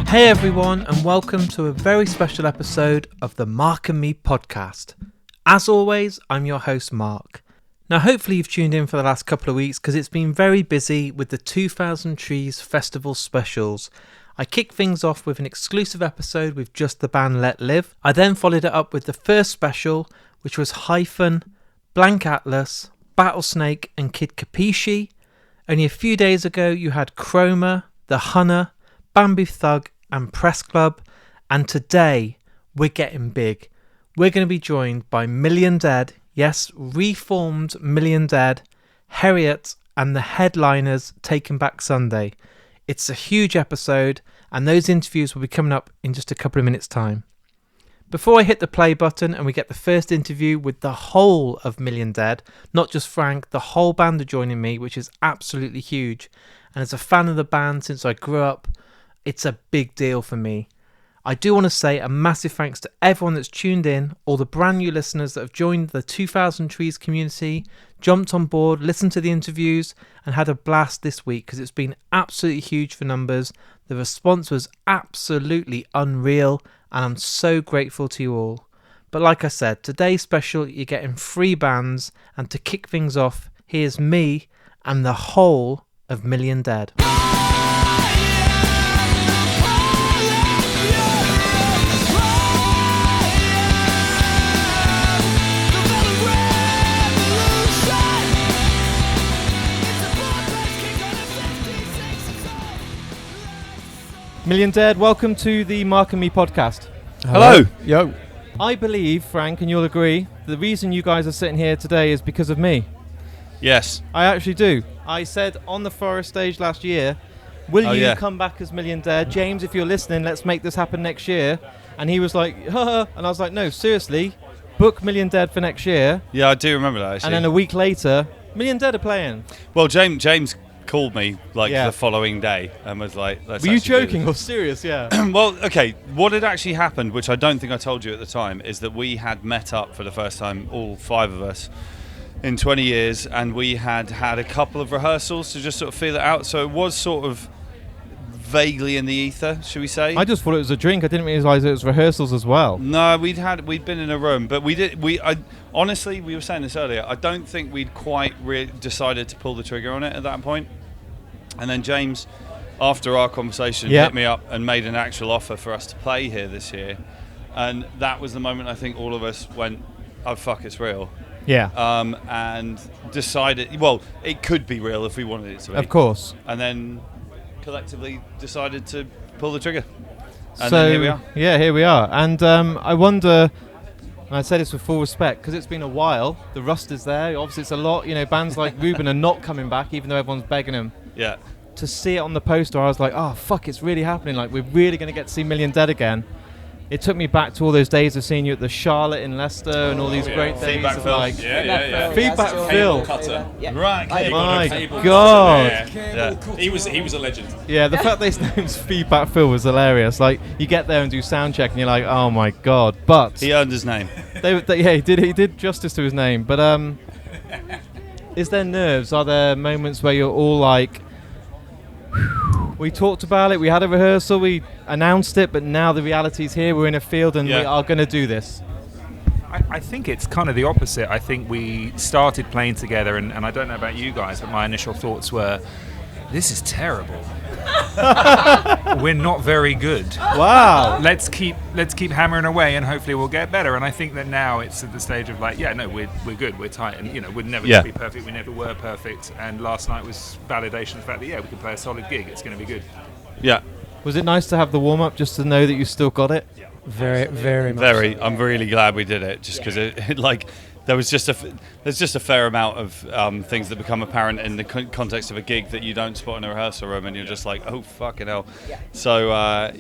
Hey everyone, and welcome to a very special episode of the Mark and Me podcast. As always, I'm your host Mark. Now hopefully you've tuned in for the last couple of weeks because it's been very busy with the 2000trees festival specials. I kicked things off with an exclusive episode with just the band Let Live. I then followed it up with the first special, which was Hyphen, Blank Atlas, Battlesnake and Kid Capiche. Only a few days ago you had Chroma, The Hunter, Bamboo Thug and Press Club, and today we're getting big. We're going to be joined by Million Dead, yes, reformed Million Dead, Heriot and the headliners Taking Back Sunday. It's a huge episode and those interviews will be coming up in just a couple of minutes time. Before I hit the play button and we get the first interview with the whole of Million Dead, not just Frank, the whole band are joining me, which is absolutely huge. And as a fan of the band since I grew up, it's a big deal for me. I do want to say a massive thanks to everyone that's tuned in, all the brand new listeners that have joined the 2000trees community, jumped on board, listened to the interviews and had a blast this week because it's been absolutely huge for numbers. The response was absolutely unreal and I'm so grateful to you all. But like I said, today's special, you're getting 3 bands, and to kick things off, here's me and the whole of Million Dead. Million Dead, welcome to the Mark and Me podcast. Hello. Yo. I believe, Frank, and you'll agree, the reason you guys are sitting here today is because of me. Yes. I actually do. I said on the Forest stage last year, will you come back as Million Dead? James, if you're listening, let's make this happen next year. And he was like, haha. And I was like, no, seriously, book Million Dead for next year. Yeah, I do remember that, actually. And then a week later, Million Dead are playing. Well, James called me the following day and was like, let's. Were you joking or serious? Yeah. Well, okay, what had actually happened, which I don't think I told you at the time, is that we had met up for the first time, all 5 of us, in 20 years, and we had a couple of rehearsals to just sort of feel it out, so it was sort of vaguely in the ether, should we say? I just thought it was a drink. I didn't realise it was rehearsals as well. No, we'd been in a room, but honestly, we were saying this earlier, I don't think we'd quite decided to pull the trigger on it at that point. And then James, after our conversation, hit me up and made an actual offer for us to play here this year. And that was the moment I think all of us went, oh fuck, it's real. Yeah. And decided, well, it could be real if we wanted it to be. Of course. And then collectively decided to pull the trigger. And so then here we are. Yeah, here we are. And I wonder, and I say this with full respect, because it's been a while, the rust is there. Obviously it's a lot, bands like Ruben are not coming back, even though everyone's begging them. Yeah. To see it on the poster, I was like, oh, fuck, it's really happening. Like, we're really going to get to see Million Dead again. It took me back to all those days of seeing you at the Charlotte in Leicester and all these great days. Feedback of Phil. like, Feedback Phil. Phil. Cutter. Yeah. Right. My God. Yeah. He was a legend. Yeah, the fact that his name's Feedback Phil was hilarious. Like, you get there and do sound check and you're like, oh my God. But He earned his name. he did justice to his name. But is there nerves? Are there moments where you're all like, we talked about it, we had a rehearsal, we announced it, but now the reality's here, we're in a field and we are going to do this? I think it's kind of the opposite. I think we started playing together and I don't know about you guys, but my initial thoughts were, this is terrible. We're not very good. Wow. Let's keep hammering away and hopefully we'll get better. And I think that now it's at the stage of like, we're good, we're tight, and we're never going to be perfect. We never were perfect. And last night was validation of the fact that we can play a solid gig. It's going to be good. Yeah. Was it nice to have the warm up just to know that you still got it? Yeah. Very, very much. Very. I'm really glad we did it, just because it like. There's just a fair amount of things that become apparent in the context of a gig that you don't spot in a rehearsal room, and you're just like, oh fucking hell. Yeah. So I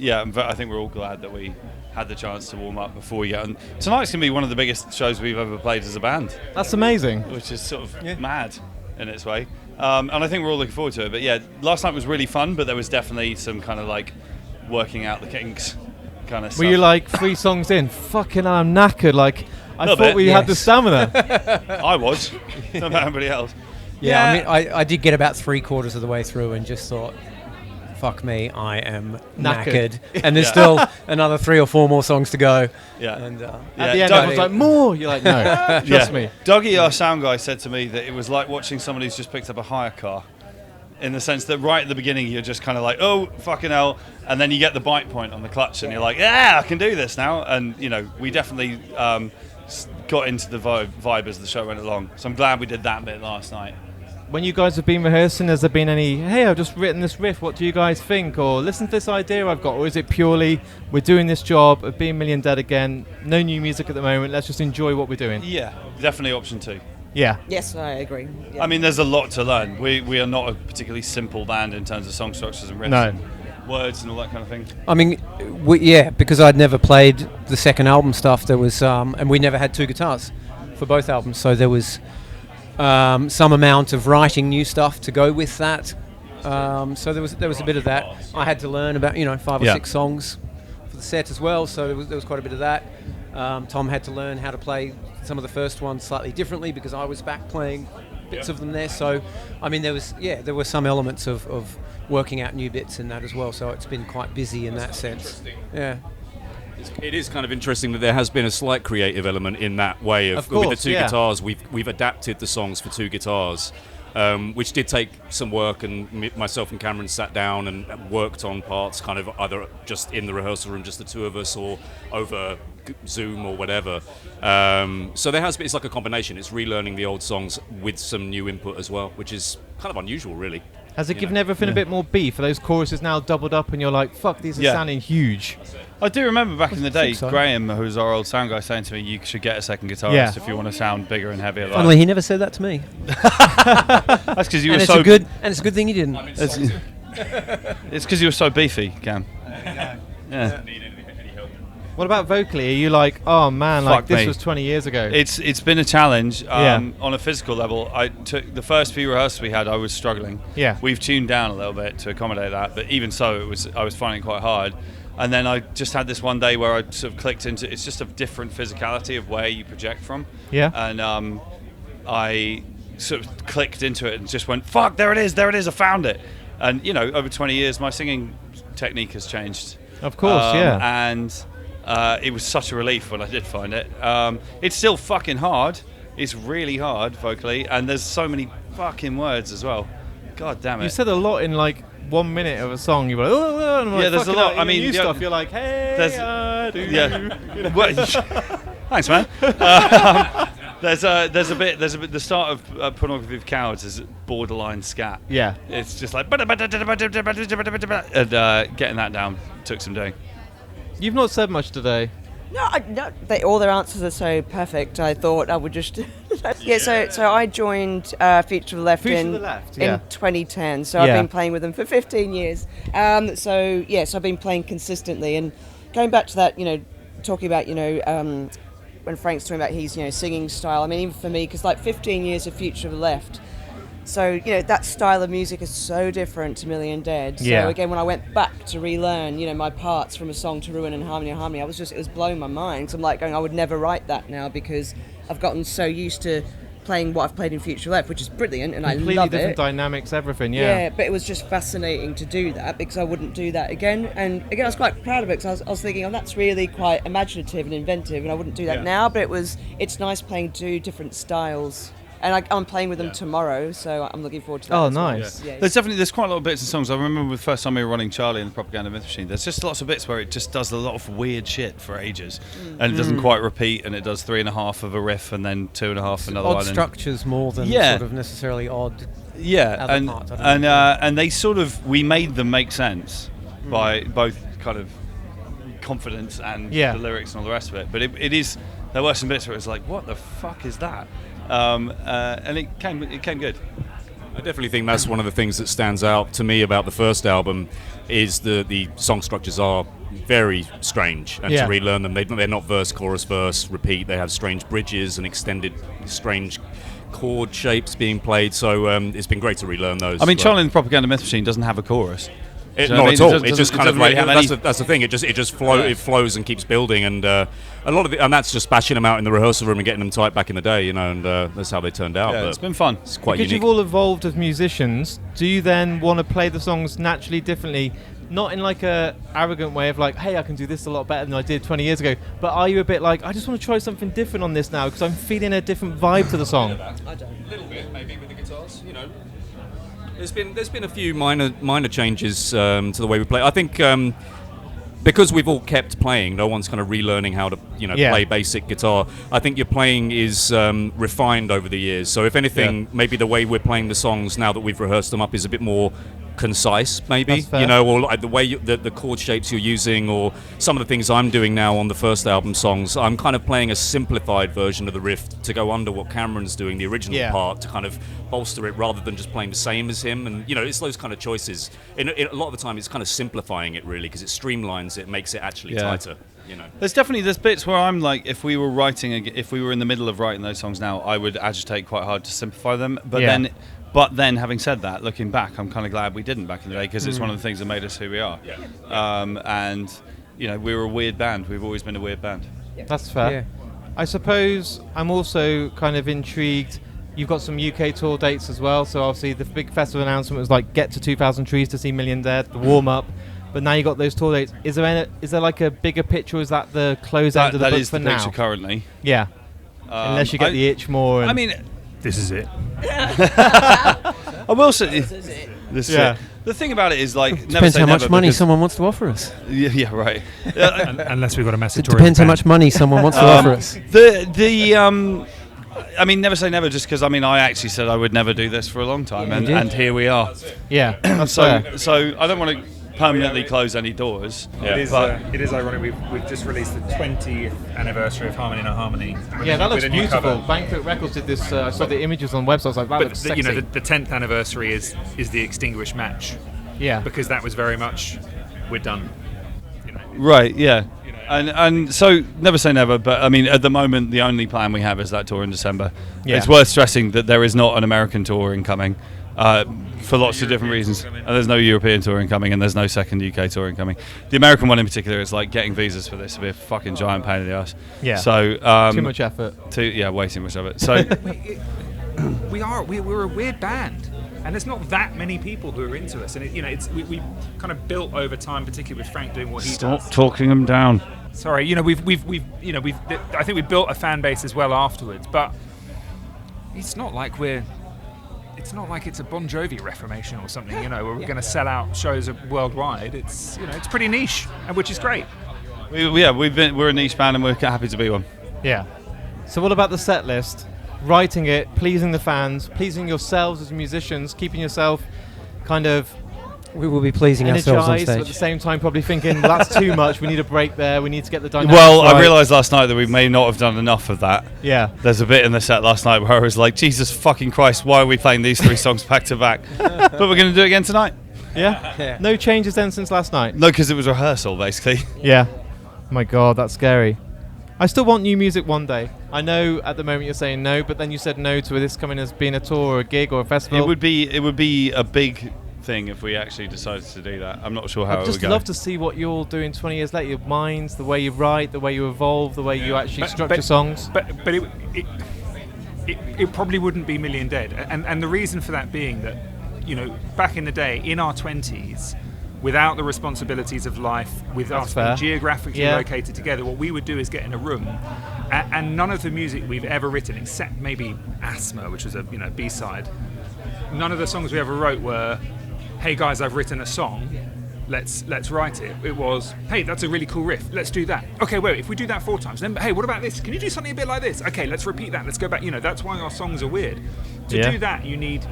think we're all glad that we had the chance to warm up before we get on. Tonight's gonna be one of the biggest shows we've ever played as a band. That's amazing. Which is sort of mad in its way, and I think we're all looking forward to it. But yeah, last night was really fun, but there was definitely some kind of like working out the kinks kind of stuff. Were you like 3 songs in? Fucking I'm knackered. Like, I thought bit, we had the stamina. I was. Not about anybody else. Yeah, I mean, I did get about 3/4 of the way through and just thought, fuck me, I am Knackered. knackered. And there's still another 3 or 4 more songs to go. Yeah. And At the end, I was like, more. You're like, no, trust me. Dougie, our sound guy, said to me that it was like watching somebody who's just picked up a hire car. In the sense that right at the beginning you're just kind of like, oh fucking hell, and then you get the bite point on the clutch and you're like, yeah, I can do this now. And we definitely got into the vibe as the show went along. So I'm glad we did that bit last night. When you guys have been rehearsing, has there been any, hey, I've just written this riff, what do you guys think? Or listen to this idea I've got. Or is it purely, we're doing this job of being Million Dead again, no new music at the moment, let's just enjoy what we're doing? Yeah, definitely option 2. Yeah. Yes, I agree. Yeah. I mean, there's a lot to learn. We are not a particularly simple band in terms of song structures and riffs and words and all that kind of thing. I mean, because I'd never played the second album stuff, there was, and we never had 2 guitars for both albums, so there was some amount of writing new stuff to go with that. So there was a bit of that. I had to learn about 5 or 6 songs for the set as well, so there was quite a bit of that. Tom had to learn how to play some of the first ones slightly differently because I was back playing bits of them there. So, I mean, there were some elements of working out new bits in that as well. So it's been quite busy in that sense. Yeah. It is kind of interesting that there has been a slight creative element in that way of course, with the 2 guitars. We've adapted the songs for 2 guitars. Which did take some work, and myself and Cameron sat down and worked on parts kind of either just in the rehearsal room, just the 2 of us, or over Zoom or whatever. So there has been, it's like a combination. It's relearning the old songs with some new input as well, which is kind of unusual, really. Has it given everything a bit more beef? Are those choruses now doubled up and you're like, fuck, these are sounding huge? I do remember back in the day, Graham, who's our old sound guy, saying to me, you should get a second guitarist if you want to sound bigger and heavier. Funnily, he never said that to me. That's because you were so... and it's a good thing he didn't. It's because you were so beefy, Cam. Yeah. What about vocally? Are you like, oh man, like this was 20 years ago? It's been a challenge on a physical level. I took the first few rehearsals we had, I was struggling. Yeah. We've tuned down a little bit to accommodate that, but even so, I was finding it quite hard. And then I just had this one day where I sort of clicked into, it's just a different physicality of where you project from. Yeah. And I sort of clicked into it and just went, fuck, there it is, I found it. And over 20 years, my singing technique has changed. Of course, And it was such a relief when I did find it. It's still fucking hard. It's really hard vocally, and there's so many fucking words as well. God damn it. You said a lot in like 1 minute of a song. You were like, oh, and like, there's a lot. I mean, new stuff. You're like, hey, I do. Thanks, man. There's a bit. The start of Pornography of Cowards is borderline scat. Yeah. It's just like, and getting that down took some doing. You've not said much today. No, all their answers are so perfect. I thought I would just... So I joined Future to the Left in 2010. So I've been playing with them for 15 years. So I've been playing consistently. And going back to that, talking about, when Frank's talking about his, singing style. I mean, even for me, because like 15 years of Future to the Left. So, that style of music is so different to Million Dead. So again, when I went back to relearn, my parts from a song to Ruin and Harmony, it was blowing my mind. So I'm like going, I would never write that now because I've gotten so used to playing what I've played in Future Left, which is brilliant, and I love it. Completely different dynamics, everything, Yeah, but it was just fascinating to do that because I wouldn't do that again. And again, I was quite proud of it because I was thinking, that's really quite imaginative and inventive, and I wouldn't do that now, but it's nice playing 2 different styles. And I'm playing with them tomorrow, so I'm looking forward to that. Oh, as well. nice. Yeah. There's quite a lot of bits and songs. I remember the first time we were running Charlie and the Propaganda Myth Machine. There's just lots of bits where it just does a lot of weird shit for ages, and it doesn't quite repeat, and it does 3.5 of a riff and then 2.5 another one. Odd structures more than sort of necessarily odd. Yeah, and they sort of, we made them make sense by both kind of confidence and the lyrics and all the rest of it. But there were some bits where it was like, what the fuck is that? And it came good. I definitely think that's one of the things that stands out to me about the first album is the song structures are very strange, and to relearn them, they're not verse, chorus, verse, repeat. They have strange bridges and extended strange chord shapes being played, so it's been great to relearn those. I mean, Charlie and the Propaganda Myth Machine doesn't have a chorus. Not at all. It just doesn't kind of really like have any. that's the thing. It flows and keeps building, and a lot of it, and that's just bashing them out in the rehearsal room and getting them tight back in the day, and that's how they turned out. Yeah, but it's been fun. It's quite Because unique. you've all evolved as musicians, do you then want to play the songs naturally differently? Not in like a arrogant way of like, hey, I can do this a lot better than I did 20 years ago. But are you a bit like, I just want to try something different on this now because I'm feeling a different vibe to the song? I don't. A little bit, maybe with the guitars. There's been a few minor changes to the way we play. I think because we've all kept playing, no one's kind of relearning how to play basic guitar. I think your playing is refined over the years. So if anything, maybe the way we're playing the songs now that we've rehearsed them up is a bit more concise, maybe, or like the way the chord shapes you're using, or some of the things I'm doing now on the first album songs. I'm kind of playing a simplified version of the riff to go under what Cameron's doing, the original part, to kind of bolster it rather than just playing the same as him. And it's those kind of choices. A lot of the time, it's kind of simplifying it really because it streamlines it, makes it actually tighter. There's bits where I'm like, if we were in the middle of writing those songs now, I would agitate quite hard to simplify them. But then, having said that, looking back, I'm kind of glad we didn't back in the day because it's one of the things that made us who we are. And we were a weird band. We've always been a weird band. That's fair. Yeah. I suppose I'm also kind of intrigued. You've got some UK tour dates as well. So obviously the big festival announcement was like get to 2000trees to see Million Dead, the warm up. But now you got those tour dates. Is there like a bigger picture? Or is that the close end of the book for now? That is the picture currently. Yeah. Unless you get the itch more. I mean, this is it. I will say this is it. The thing about it is like depends how much money someone wants to offer us. Yeah, right. Unless we've got a message. It depends how much money someone wants to offer us. I mean, never say never. Just because I actually said I would never do this for a long time, and here we are. Yeah. So I don't want to permanently close any doors. Yeah. It is ironic. We've just released the 20th anniversary of Harmony No Harmony. Yeah, that looks beautiful. Banquet Records did this. I saw the images on websites. Like that looks sexy. The 10th anniversary is the Extinguished match. Yeah, because that was very much we're done. Right. Yeah. And so never say never, but I mean at the moment the only plan we have is that tour in December. Yeah. It's worth stressing that there is not an American tour incoming. For lots of different reasons. And there's no European touring coming, and there's no second UK touring coming. The American one in particular is like getting visas for this will be a fucking giant pain in the ass. Yeah. So too much effort. Way too much of it. So we're a weird band, and there's not that many people who are into us. And we kind of built over time, particularly with Frank doing what he does. Stop talking them down. Sorry, I think we built a fan base as well afterwards, but it's not like it's a Bon Jovi reformation or something, where we're going to sell out shows worldwide. It's pretty niche, which is great. We're a niche band and we're happy to be one. Yeah. So what about the set list? Writing it, pleasing the fans, pleasing yourselves as musicians, keeping yourself kind of we will be pleasing ourselves on stage. But at the same time probably thinking, well, that's too much, we need a break there, we need to get the dynamics I realised last night that we may not have done enough of that. Yeah. There's a bit in the set last night where I was like, Jesus fucking Christ, why are we playing these 3 songs back to back? But we're going to do it again tonight. Yeah? No changes then since last night? No, because it was rehearsal, basically. Yeah. My God, that's scary. I still want new music one day. I know at the moment you're saying no, but then you said no to this coming as being a tour or a gig or a festival. It would be a big thing if we actually decided to do that. I'm not sure how it would go. I'd just love to see what you're doing 20 years later. Your minds, the way you write, the way you evolve, the way you actually structure songs. But it probably wouldn't be Million Dead. And the reason for that being that, back in the day, in our 20s, without the responsibilities of life, with us being geographically located together, what we would do is get in a room, and none of the music we've ever written, except maybe Asthma, which was a B-side, none of the songs we ever wrote were, hey guys, I've written a song, let's write it. It was, hey, that's a really cool riff, let's do that. Okay, wait, if we do that 4 times, then hey, what about this? Can you do something a bit like this? Okay, let's repeat that, let's go back. That's why our songs are weird. To do that, you need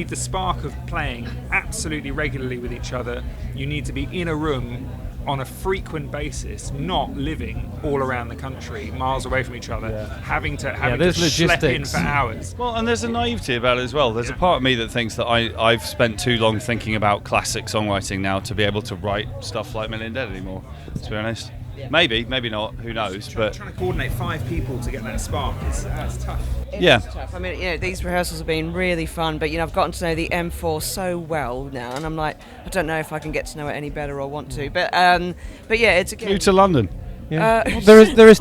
the spark of playing absolutely regularly with each other. You need to be in a room on a frequent basis, not living all around the country, miles away from each other, having to schlep in for hours. Well, and there's a naivety about it as well. There's a part of me that thinks that I've spent too long thinking about classic songwriting now to be able to write stuff like Million Dead anymore, to be honest. Maybe not. Who knows? But trying to coordinate 5 people to get that spark is tough. It's tough. I mean, these rehearsals have been really fun, but I've gotten to know the M4 so well now, and I'm like, I don't know if I can get to know it any better or want to. But yeah, it's again. move to London. Yeah. There is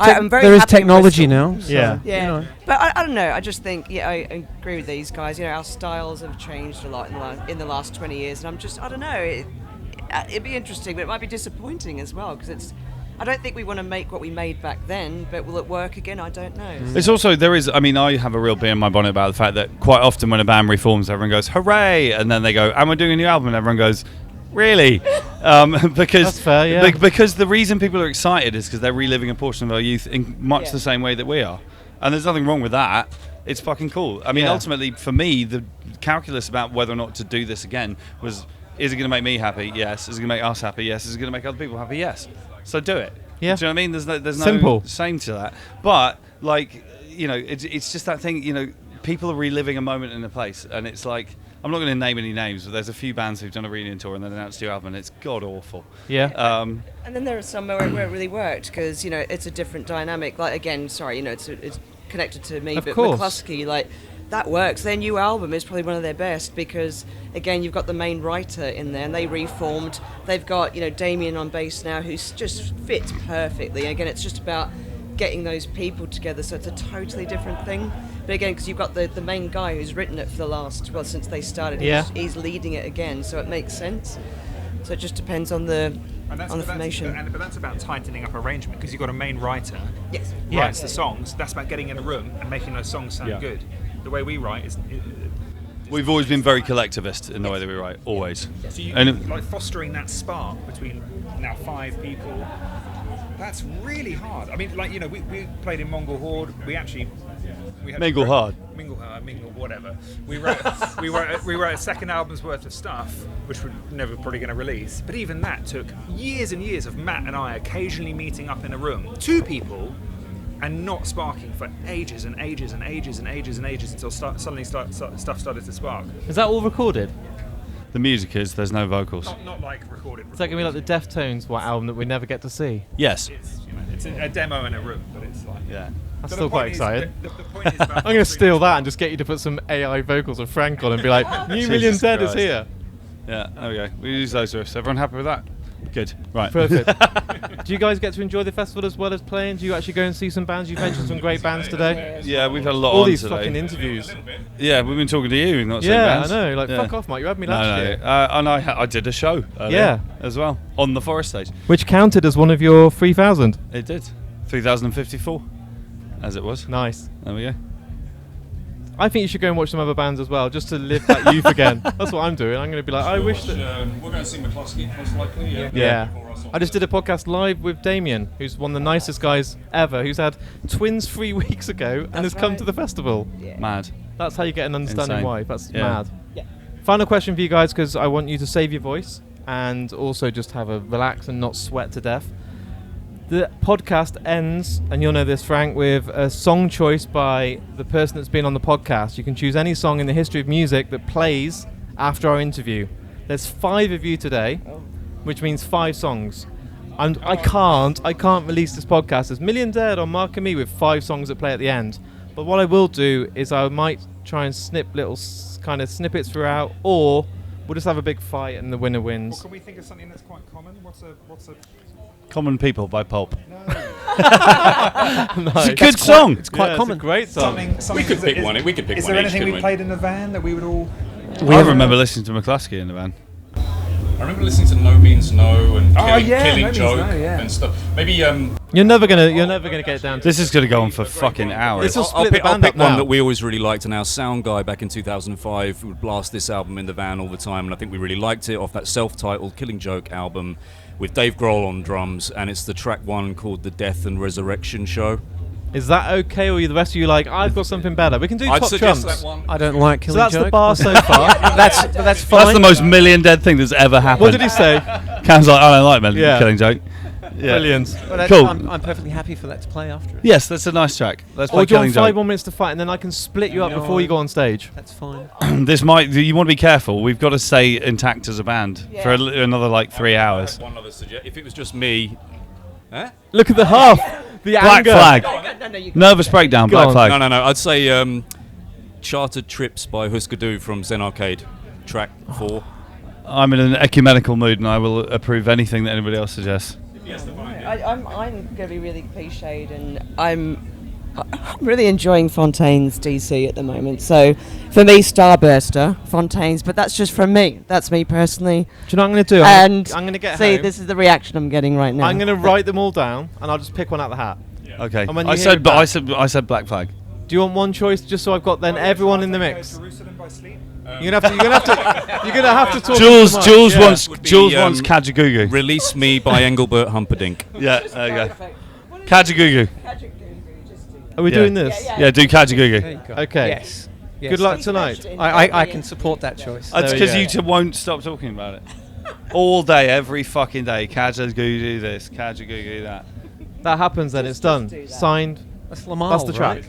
technology now. So, yeah. Yeah. But I don't know. I just think I agree with these guys. Our styles have changed a lot in the last 20 years, and I don't know. It'd be interesting, but it might be disappointing as well because I don't think we want to make what we made back then, but will it work again? I don't know. It's also, I have a real bee in my bonnet about the fact that quite often when a band reforms, everyone goes, hooray! And then they go, and we're doing a new album, and everyone goes, really? Because that's fair, yeah. Because the reason people are excited is because they're reliving a portion of our youth in much the same way that we are. And there's nothing wrong with that. It's fucking cool. I mean, ultimately, for me, the calculus about whether or not to do this again was, is it going to make me happy? Yes. Is it going to make us happy? Yes. Is it going to make other people happy? Yes. So do it. Yeah. Do you know what I mean? There's no Simple. shame to that. But it's just that thing. People are reliving a moment in a place, and it's like, I'm not going to name any names, but there's a few bands who've done a reunion tour and then announced a new album, and it's god awful. Yeah. And then there are some where it really worked because it's a different dynamic. Like again, sorry, it's connected to me, but McCluskey, that works. Their new album is probably one of their best because, again, you've got the main writer in there and they reformed. They've got, Damien on bass now who just fits perfectly. Again, it's just about getting those people together, so it's a totally different thing. But again, because you've got the main guy who's written it for since they started, he's leading it again, so it makes sense. So it just depends on the formation. But that's about tightening up arrangement because you've got a main writer. Yes. Writes the songs. That's about getting in a room and making those songs sound good. The way we write is. We've always been very collectivist in the way that we write, always. So fostering that spark between now 5 people. That's really hard. I mean, we played in Mongol Horde. We had Mingle Hard, whatever. We wrote a second album's worth of stuff, which we're never probably going to release. But even that took years and years of Matt and I occasionally meeting up in a room, 2 people, and not sparking for ages and ages and ages and ages and ages until suddenly stuff started to spark. Is that all recorded? The music is. There's no vocals. Not like recorded. Is that going to be like the Deftones album that we never get to see? Yes. It's a demo in a room, but it's like... Yeah. That's still quite exciting. The point is about I'm going to steal that and just get you to put some AI vocals of Frank on and be like, New Million Dead is here. Yeah, there we go. We use those riffs. Everyone happy with that? Good. Right. Perfect. Do you guys get to enjoy the festival as well as playing? Do you actually go and see some bands? You've mentioned some great bands today. Yeah, we've had a lot all on these today. Fucking interviews. Yeah, we've been talking to you, not saying bands. I know. Fuck off, Mike. You had me last year. And I did a show earlier as well on the Forest stage. Which counted as one of your 3,000. It did. 3,054, as it was. Nice. There we go. I think you should go and watch some other bands as well, just to live that youth again. That's what I'm doing. I'm going to be like, I wish that... we're going to see McCluskey, most likely. Yeah. I just did a podcast live with Damien, who's one of the nicest guys ever, who's had twins 3 weeks ago and has come to the festival. Yeah. Mad. That's how you get an understanding wife. That's mad. Yeah. Final question for you guys, because I want you to save your voice and also just have a relax and not sweat to death. The podcast ends, and you'll know this, Frank, with a song choice by the person that's been on the podcast. You can choose any song in the history of music that plays after our interview. There's 5 of you today, which means 5 songs. I can't release this podcast as Million Dead or Mark and Me with 5 songs that play at the end. But what I will do is I might try and snip little kind of snippets throughout, or we'll just have a big fight and the winner wins. Well, can we think of something that's quite common? What's a Common People by Pulp. No. It's a good song. It's quite common. It's a great song. We could pick one. We could pick one. Is there anything we played in the van that we would all... I remember listening to McCluskey in the van. I remember listening to No Means No and Killing No Joke Means No, yeah. and stuff. Maybe You're never gonna get it down to This is going to go on for fucking hours. I'll pick one that we always really liked, and our sound guy back in 2005 would blast this album in the van all the time, and I think we really liked it off that self-titled Killing Joke album with Dave Grohl on drums, and it's the track 1 called The Death and Resurrection Show. Is that okay, or are the rest of you like, I've got something better? We can do I'd top suggest trumps. that one. I don't like Killing So that's Joke. the bar so far. that's fine. That's the most Million Dead thing that's ever happened. What did he say? Cam's like, I don't like Killing Joke. Yeah. Brilliant. Well, Cool. I'm perfectly happy for that to play after it. Yes, that's a nice track. Let's play Or do you Killing want 5 Joke. more minutes to fight, and then I can split you up before you go on stage? That's fine. This might. You want to be careful. We've got to stay intact as a band for another 3 hours. One other if it was just me, Look at the half. The Black anger. Flag. Nervous Breakdown. Go Black on. Flag. No. I'd say Chartered Trips by Husker Du from Zen Arcade, track 4. I'm in an ecumenical mood, and I will approve anything that anybody else suggests. I'm going to be really cliched, and I'm really enjoying Fontaine's DC at the moment. So for me, Starburster, Fontaine's, but that's just from me. That's me personally. Do you know what I'm going to do? I'm going to get see, home. this is the reaction I'm getting right now. I'm going to write them all down, and I'll just pick one out of the hat. Okay. And when you I hear it said back- I said Black Flag. Do you want one choice, just so I've got then everyone in the mix? Jerusalem by Sleep. You're gonna have to talk. Jules into the mic, wants Would be, Jules wants Kajagoogoo. Release Me by Engelbert Humperdinck. Yeah, there you go. Kajagoogoo. Are we Yeah. doing this? Yeah, do Kajagoogoo. There you go. Okay. Yes. Good luck tonight. I can support that choice. That's There we because go. you two won't stop talking about it. All day, every fucking day. Kajagoogoo this, Kajagoogoo that. That happens then. It's done. do that. Signed. That's Lamar. That's the track.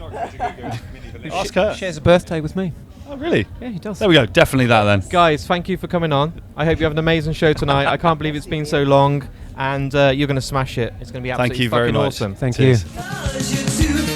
Ask her. Shares a birthday with me. Oh, really? Yeah, he does. There we go. Definitely that then. Guys, thank you for coming on. I hope you have an amazing show tonight. I can't believe it's been so long, and you're going to smash it. It's going to be absolutely Thank you very fucking much. awesome. Thank Cheers. you.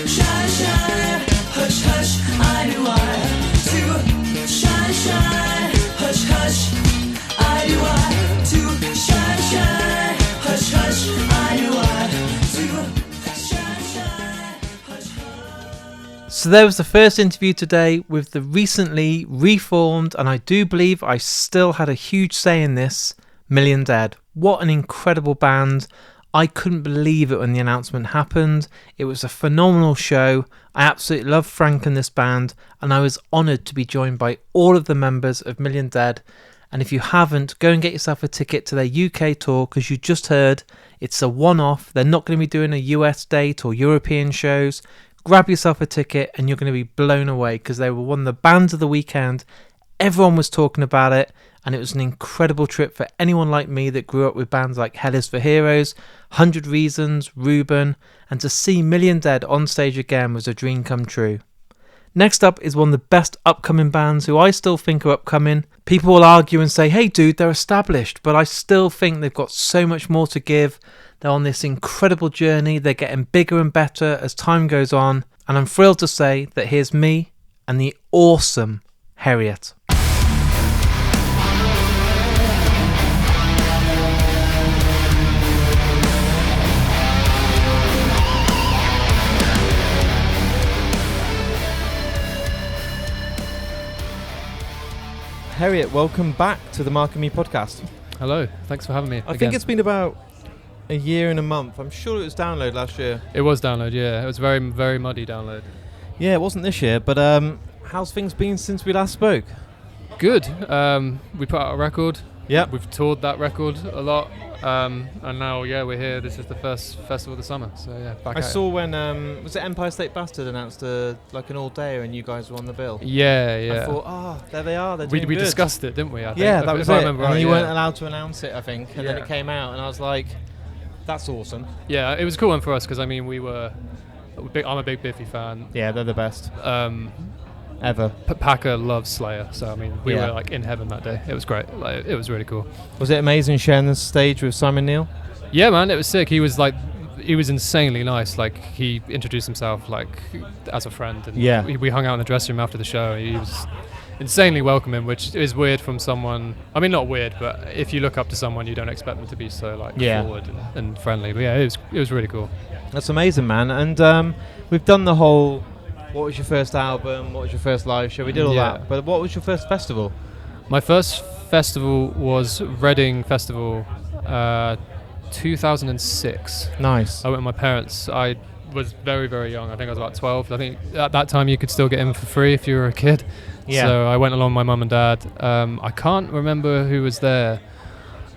So there was the first interview today with the recently reformed, and I do believe I still had a huge say in this, Million Dead. What an incredible band. I couldn't believe it when the announcement happened. It was a phenomenal show. I absolutely love Frank and this band, and I was honoured to be joined by all of the members of Million Dead. And if you haven't, go and get yourself a ticket to their UK tour, because you just heard it's a one-off. They're not going to be doing a US date or European shows. Grab yourself a ticket and you're going to be blown away, because they were one of the bands of the weekend. Everyone was talking about it, and it was an incredible trip for anyone like me that grew up with bands like Hell is for Heroes, 100 Reasons, Reuben, and to see Million Dead on stage again was a dream come true. Next up is one of the best upcoming bands who I still think are upcoming. People will argue and say, hey dude, they're established, but I still think they've got so much more to give. They're on this incredible journey, they're getting bigger and better as time goes on, and I'm thrilled to say that here's me and the awesome Heriot. Heriot, welcome back to the Mark and Me podcast. Hello, thanks for having me. I think it's been about a year and a month. I'm sure it was download last year. It was download, yeah. It was very, very muddy download. Yeah, it wasn't this year, but how's things been since we last spoke? Good. We put out a record. Yep. We've toured that record a lot, and now, yeah, we're here. This is the first festival of the summer, so yeah, back I at saw when was it Empire State Bastard announced like an all-dayer and you guys were on the bill. it. Yeah, yeah. I thought, there they are. They're we doing good. discussed it, didn't we? I think. Yeah, that was if I it. remember And right, you yeah. weren't allowed to announce it, I think, and then Yeah. it came out, and I was like, "That's awesome." Yeah, it was a cool one for us because I mean I'm a big Biffy fan. Yeah, they're the best ever. Packer loves Slayer, so I mean we Yeah. were like in heaven that day. It was great. Like, it was really cool. Was it amazing sharing the stage with Simon Neil? Yeah, man, it was sick. He was insanely nice. Like, he introduced himself like as a friend, and Yeah. we hung out in the dressing room after the show. He was insanely welcoming, which is weird from someone. I mean, not weird, but if you look up to someone, you don't expect them to be so like forward and friendly. But yeah, it was really cool. That's amazing, man. And we've done the whole. What was your first album? What was your first live show? We did all Yeah. that. But what was your first festival? My first festival was Reading Festival, 2006. Nice. I went with my parents. I was very, very young. I think I was about 12. I think at that time you could still get in for free if you were a kid. Yeah. So I went along with my mum and dad. I can't remember who was there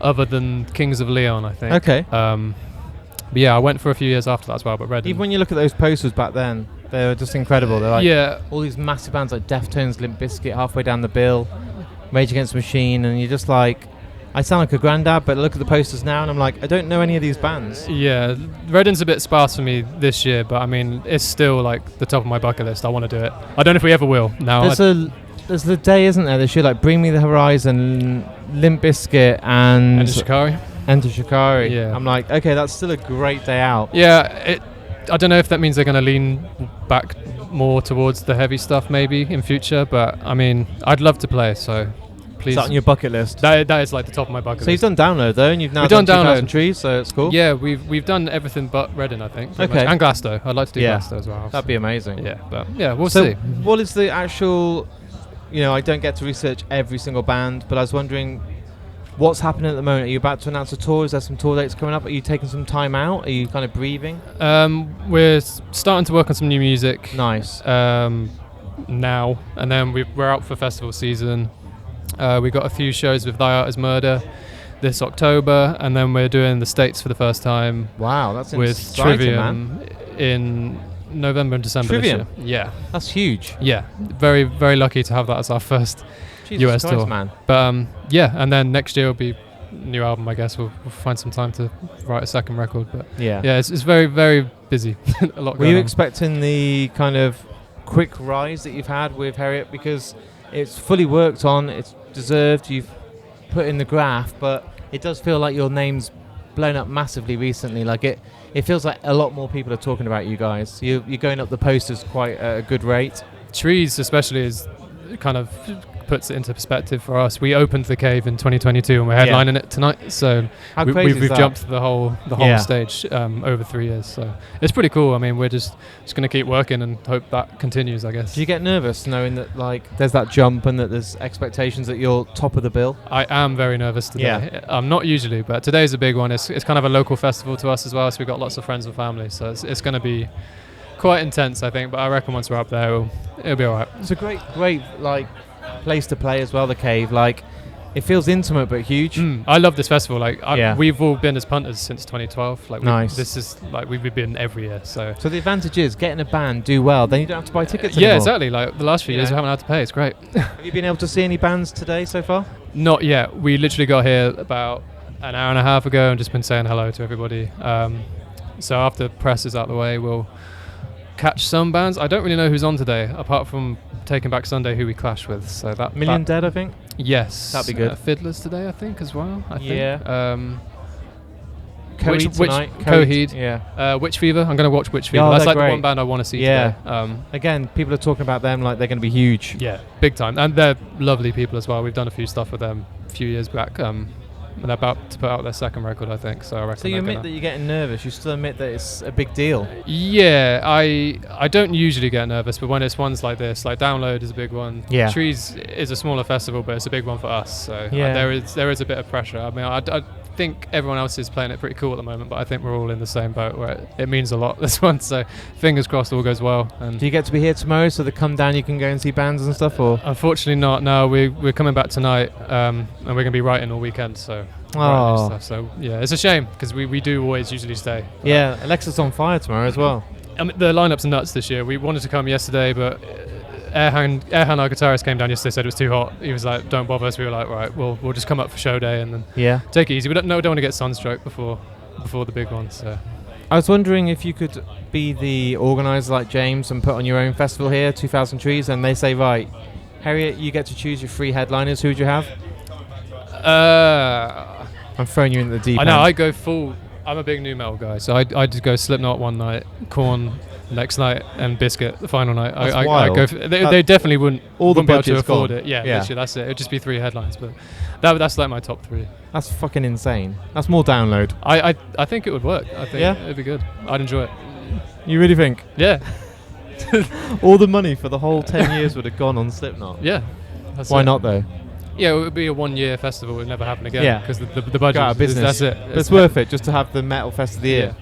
other than Kings of Leon, I think. Okay. But yeah, I went for a few years after that as well, but Reading. Even when you look at those posters back then, they were just incredible. They're like yeah, all these massive bands like Deftones, Limp Bizkit halfway down the bill, Rage Against the Machine, and you're just like, I sound like a granddad, but I look at the posters now and I'm like, I don't know any of these bands. yeah. Reading's a bit sparse for me this year, but I mean, it's still like the top of my bucket list. I want to do it. I don't know if we ever will. Now, There's the day, isn't there? This year, like Bring Me the Horizon, Limp Bizkit, and Shikari. Enter Shikari. Yeah. I'm like, okay, that's still a great day out. Yeah, I don't know if that means they're going to lean back more towards the heavy stuff maybe in future, but I mean, I'd love to play, so please. Is that on your bucket list? That is like the top of my bucket So list. you've done Download though, and you've now We've done done 2000trees, so it's cool. Yeah, we've done everything but Reading, I think. pretty Okay. much. And Glasgow. I'd like to do Yeah. Glasgow as well. That'd be amazing. Yeah, but yeah, we'll So see. what is the actual, I don't get to research every single band, but I was wondering what's happening at the moment. Are you about to announce a tour? Is there some tour dates coming up? Are you taking some time out? Are you kind of breathing? We're starting to work on some new music. Nice. Now, and then we're out for festival season. We got a few shows with Thy Art Is Murder this October, and then we're doing the States for the first time. Wow, that's with exciting, Trivium man. in November and December Trivium? this year. Yeah, That's huge. yeah, very very lucky to have that as our first Jesus US Christ, tour. man. But yeah, and then next year will be new album. I guess we'll find some time to write a second record. But Yeah. yeah, it's very very busy. A lot. Were going you on. expecting the kind of quick rise that you've had with Heriot? Because it's fully worked on, it's deserved, you've put in the graft, but it does feel like your name's blown up massively recently. Like it feels like a lot more people are talking about you guys. You're going up the posters quite at a good rate. Trees especially is kind of puts it into perspective for us. We opened the Cave in 2022 and we're headlining it tonight, so How crazy is we've that? jumped the whole stage over 3 years, so it's pretty cool. I mean, we're just going to keep working and hope that continues, I guess. Do you get nervous knowing that like there's that jump and that there's expectations that you're top of the bill? I am very nervous today. I'm not usually, but today's a big one. It's kind of a local festival to us as well, so we've got lots of friends and family, so it's going to be quite intense, I think, but I reckon once we're up there it'll be alright. It's a great like place to play as well, the Cave. Like it feels intimate but huge. I love this festival. Like Yeah. we've all been as punters since 2012. Like Nice. this is like we've been every year. So So the advantage is getting a band do well, then you don't have to buy tickets yeah, anymore. exactly. Like the last few years, Yeah. we haven't had to pay. It's great. Have you been able to see any bands today so far? Not yet. We literally got here about an hour and a half ago and just been saying hello to everybody. So after press is out the way, we'll catch some bands. I don't really know who's on today, apart from Taking Back Sunday, who we clash with. So that Million Dead, I think. Yes, That'd be good. Fiddlers today, I think, as well. I Yeah. think. Coheed tonight. Coheed. Yeah. Witch Fever. I'm going to watch Witch Fever. Oh, That's they're like the great. one band I want to see Yeah. today. Again, people are talking about them like they're going to be huge. Yeah, big time. And they're lovely people as well. We've done a few stuff with them a few years back. And they're about to put out their second record, I think. So I reckon. So you admit that you're getting nervous. You still admit that it's a big deal. Yeah, I don't usually get nervous, but when it's ones like this, like Download is a big one. Yeah. Trees is a smaller festival, but it's a big one for us. So Yeah. there is a bit of pressure. I mean, I think everyone else is playing it pretty cool at the moment, but I think we're all in the same boat where it means a lot, this one. So fingers crossed all goes well. And Do you get to be here tomorrow so that come down you can go and see bands and stuff, or? unfortunately not. No, we're coming back tonight, and we're going to be writing all weekend. So. writing new stuff. So yeah, it's a shame because we do always usually stay. Yeah, Alexa's on fire tomorrow as well. I mean, the lineup's nuts this year. We wanted to come yesterday, but Erhan, our guitarist, came down yesterday, said it was too hot. He was like, "Don't bother us." We were like, "Right, we'll just come up for show day and then Yeah. take it easy." We don't want to get sunstroke before the big one. So I was wondering if you could be the organizer like James and put on your own festival here, 2000trees, and they say, right, Heriot, you get to choose your 3 headliners. Who would you have? I'm throwing you into the deep I know. end. I go full. I'm a big new metal guy, so I just go Slipknot one night, Korn next night, and Biscuit the final night. That's I wild. go. They definitely wouldn't be able to budget's afford gone. it. Yeah, Yeah. literally, that's it. It'd just be 3 headlines, but that's like my top 3. That's fucking insane. That's more Download. I think it would work. I think Yeah? it'd be good. I'd enjoy it. You really think? Yeah, All the money for the whole 10 years would have gone on Slipknot? yeah. That's Why it. not though? Yeah, it would be a 1-year festival. It would never happen again. Yeah. Because the budget. Go out of business. That's it. But it's worth it just to have the metal fest of the year.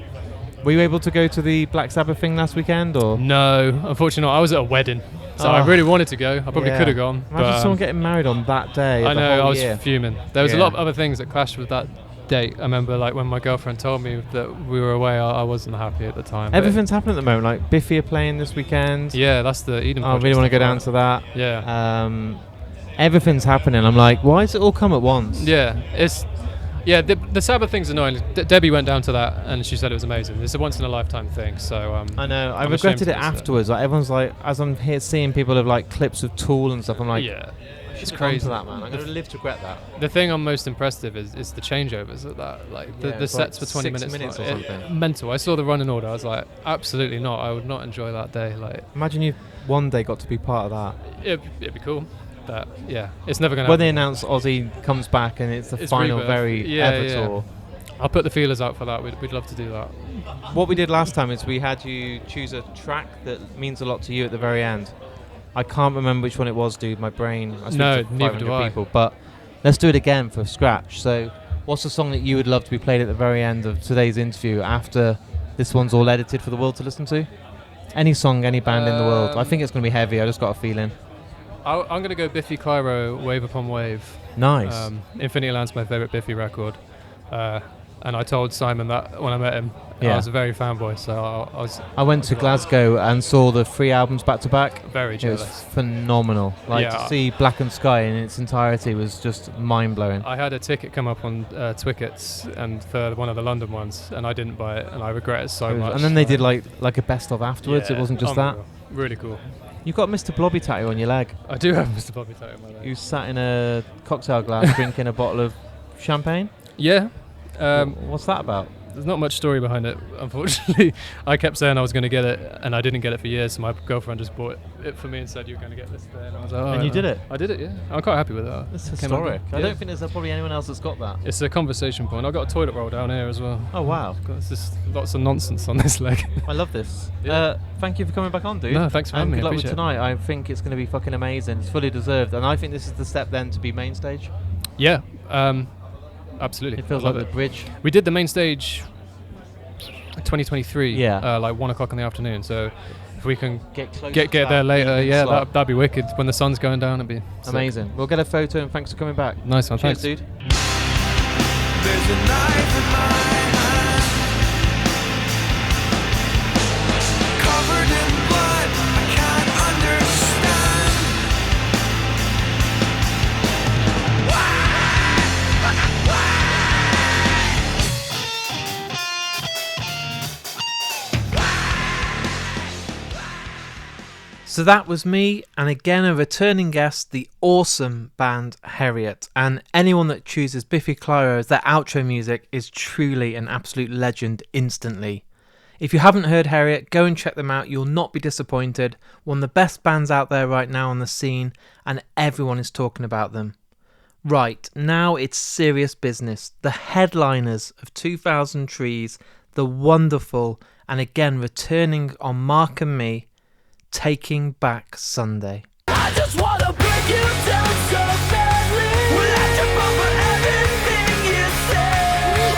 Were you able to go to the Black Sabbath thing last weekend, or? No, unfortunately not. I was at a wedding, so I Oh. really wanted to go. I probably Yeah. could have gone. Imagine but, someone getting married on that day. I the know. whole I was year. fuming. There was a Yeah. lot of other things that clashed with that date. I remember, like when my girlfriend told me that we were away, I wasn't happy at the time. but- Everything's happening at the moment. Like Biffy are playing this weekend. Yeah, that's the Eden. I Project really want to stuff, go down right? to that. Yeah. Everything's happening. I'm like, why does it all come at once? Yeah, it's the Sabbath thing's annoying. Debbie went down to that and she said it was amazing. It's a once in a lifetime thing. So I know. I I'm regretted ashamed it to miss it. afterwards. Like everyone's like, as I'm here seeing people of like clips of Tool and stuff. I'm like, yeah, It's crazy. To that, man. I'm going to live to regret that. The thing I'm most impressed with is the changeovers at that. Like the sets for 20 minutes or something. Mental. I saw the running order. I was like, absolutely not. I would not enjoy that day. Like, imagine you one day got to be part of that. It'd be cool. But yeah, it's never going to happen. When they announce Ozzy comes back and it's the final rebirth. ever tour. I'll put the feelers out for that. We'd love to do that. What we did last time is we had you choose a track that means a lot to you at the very end. I can't remember which one it was, dude. My brain. I speak to 500 people. But let's do it again for scratch. So what's the song that you would love to be played at the very end of today's interview after this one's all edited for the world to listen to? Any song, any band in the world. I think it's going to be heavy. I just got a feeling. I'm going to go Biffy Clyro, Wave Upon Wave. Nice. Infinity Land's my favourite Biffy record. And I told Simon that when I met him. Yeah. I was a very fanboy, so I went to Glasgow and saw the 3 albums back to back. Very jealous. It was phenomenal. To see Black and Sky in its entirety was just mind-blowing. I had a ticket come up on Twickets and for one of the London ones, and I didn't buy it, and I regret it so much. And then they did like a best of afterwards. Yeah, it wasn't just that. Really cool. You've got Mr. Blobby tattoo on your leg. I do have Mr. Blobby tattoo on my leg. You sat in a cocktail glass drinking a bottle of champagne? Yeah. What's that about? There's not much story behind it, unfortunately. I kept saying I was going to get it, and I didn't get it for years, so my girlfriend just bought it for me and said, you're going to get this today. And I was like, oh, and you did it? I did it, yeah. I'm quite happy with that. That's historic. I don't think there's probably anyone else that's got that. It's a conversation point. I've got a toilet roll down here as well. Oh, wow. There's just lots of nonsense on this leg. I love this. Yeah. Thank you for coming back on, dude. No, thanks for having me. Good luck with tonight. I think it's going to be fucking amazing. It's fully deserved. And I think this is the step then to be main stage. Yeah. Absolutely. It feels like the bridge. We did the main stage 2023. Yeah. Like 1 o'clock in the afternoon. So if we can get that there later, that'd be wicked. When the sun's going down, it'd be amazing. Sick. We'll get a photo and thanks for coming back. Nice one. Cheers, thanks, dude. There's a knife in my hand, covered in blood. I can't understand So that was me, and again a returning guest, the awesome band Heriot. And anyone that chooses Biffy Clyro as their outro music is truly an absolute legend instantly. If you haven't heard Heriot, go and check them out. You'll not be disappointed. One of the best bands out there right now on the scene, and everyone is talking about them. Right, now it's serious business. The headliners of 2000 Trees, the wonderful, and again returning on Mark and Me, Taking Back Sunday. I just wanna break you down so badly. Without your phone for everything you say.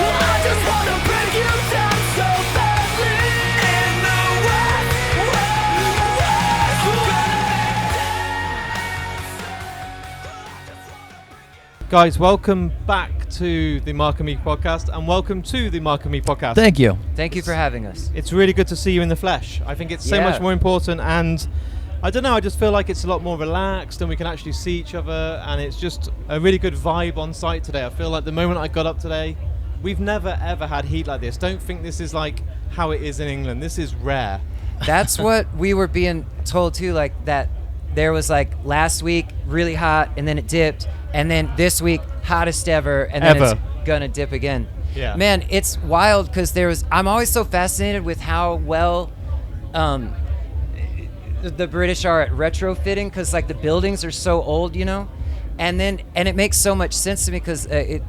I just wanna break you down so badly. In the way. Guys, welcome back to the Mark and Me podcast, and welcome to the Mark and Me podcast. Thank you. Thank you for having us. It's really good to see you in the flesh. I think it's so much more important, and I don't know, I just feel like it's a lot more relaxed and we can actually see each other, and it's just a really good vibe on site today. I feel like the moment I got up today, we've never ever had heat like this. Don't think this is like how it is in England. This is rare. That's what we were being told too, like that there was like last week really hot and then it dipped, and then this week hottest ever, and then it's gonna dip again. Yeah. Man, it's wild because I'm always so fascinated with how well the British are at retrofitting, because like the buildings are so old, you know, and it makes so much sense to me because I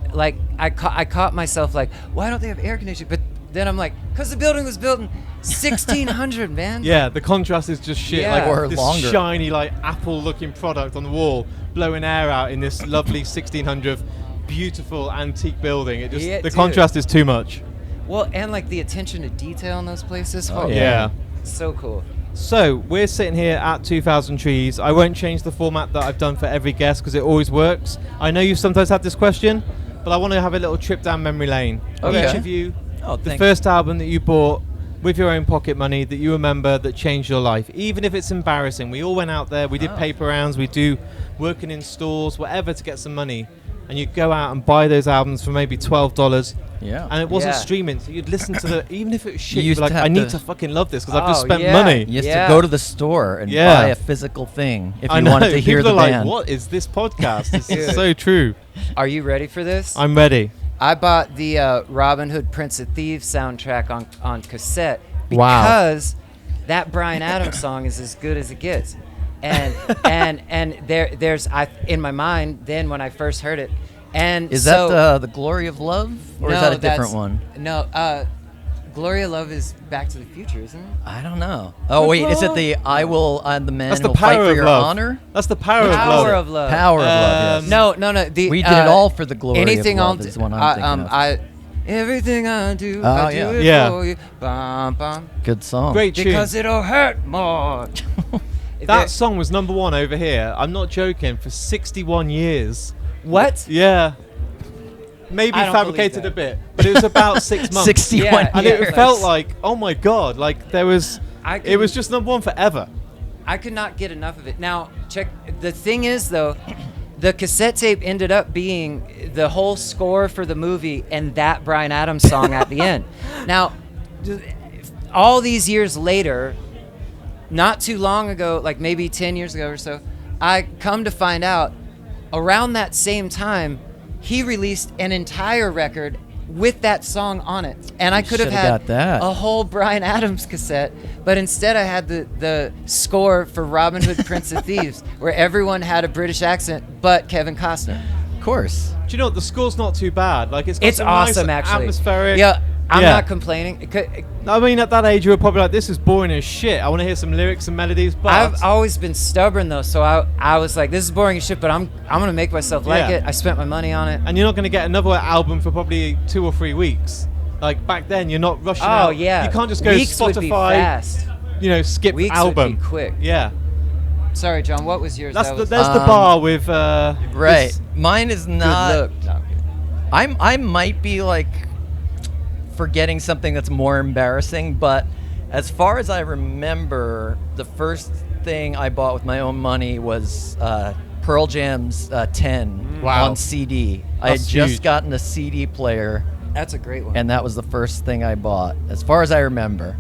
caught myself like, why don't they have air conditioning? But then I'm like, because the building was built in 1600, man. Yeah, the contrast is just shit. Yeah. Like Or this longer. shiny, like apple-looking product on the wall, blowing air out in this lovely 1600 beautiful antique building. It just the contrast is too much. Well, and like the attention to detail in those places. Oh, yeah. So cool. So we're sitting here at 2000 Trees. I won't change the format that I've done for every guest because it always works. I know you've sometimes had this question, but I want to have a little trip down memory lane. Okay. Each of you, the first album that you bought with your own pocket money that you remember that changed your life, even if it's embarrassing. We all went out there, we did paper rounds, we do working in stores, whatever, to get some money. And you go out and buy those albums for maybe $12. Yeah. And it wasn't Yeah. streaming, so you'd listen to the even if it was shit, You you'd used be like, to have I need to- to fucking love this because I've just Oh, spent yeah. money. You used Yeah. to go to the store and Yeah. buy a physical thing if I you know. wanted to hear People the are band. like, what is this podcast? This is Dude. so true. Are you ready for this? I'm ready. I bought the Robin Hood Prince of Thieves soundtrack on cassette Wow. because that Bryan Adams song is as good as it gets. And there's in my mind then when I first heard it. And Is so, that the Glory of Love, or is no, that a different that's- one? No, Gloria Love is Back to the Future, isn't it? I don't know. Oh wait, is it the I will? I'm the man That's who the will fight power for of your love. honor. That's the power of Power love. of Love. Power of love. Yes. No. We did it all for the glory anything of love. I'll Is what I'm thinking of. Everything I do, Oh, I do yeah. it Yeah. for you. Bum, bum. Good song. Great tune. Because it'll hurt more. That song was number one over here. I'm not joking. For 61 years. What? Yeah. Maybe I don't fabricated believe a bit, but it was about 6 months. 61 Yeah, And years. it felt like, oh my god, like there was. I It was couldn't- just number one forever. I could not get enough of it. Now, check. The thing is, though, the cassette tape ended up being the whole score for the movie and that Bryan Adams song at the end. Now, all these years later, not too long ago, like maybe 10 years ago or so, I come to find out around that same time, he released an entire record with that song on it. And I could have shoulda had got that. a whole Bryan Adams cassette, but instead I had the score for Robin Hood Prince of Thieves, where everyone had a British accent but Kevin Costner. Of course. Do you know what? The score's not too bad. Like it's got It's some awesome, nice actually. atmospheric. Yeah, I'm Yeah. not complaining. I mean, at that age, you were probably like, "This is boring as shit. I want to hear some lyrics and melodies." But I've always been stubborn though, so I was like, this is boring as shit, but I'm gonna make myself like Yeah. it. I spent my money on it. and you're not going to get another album for probably 2 or 3 weeks. Like back then, you're not rushing out. Oh yeah, You can't just go Weeks would be Spotify. fast. You know, skip Weeks album. would be quick. Yeah, Sorry, John. What was yours? that's That the, was there's the bar with Right. this- Mine is good not. look. No. I might be like forgetting something that's more embarrassing, but as far as I remember, the first thing I bought with my own money was Pearl Jam's 10 Wow. on CD. I had That's just huge. gotten a CD player, That's a great one. and that was the first thing I bought, as far as I remember.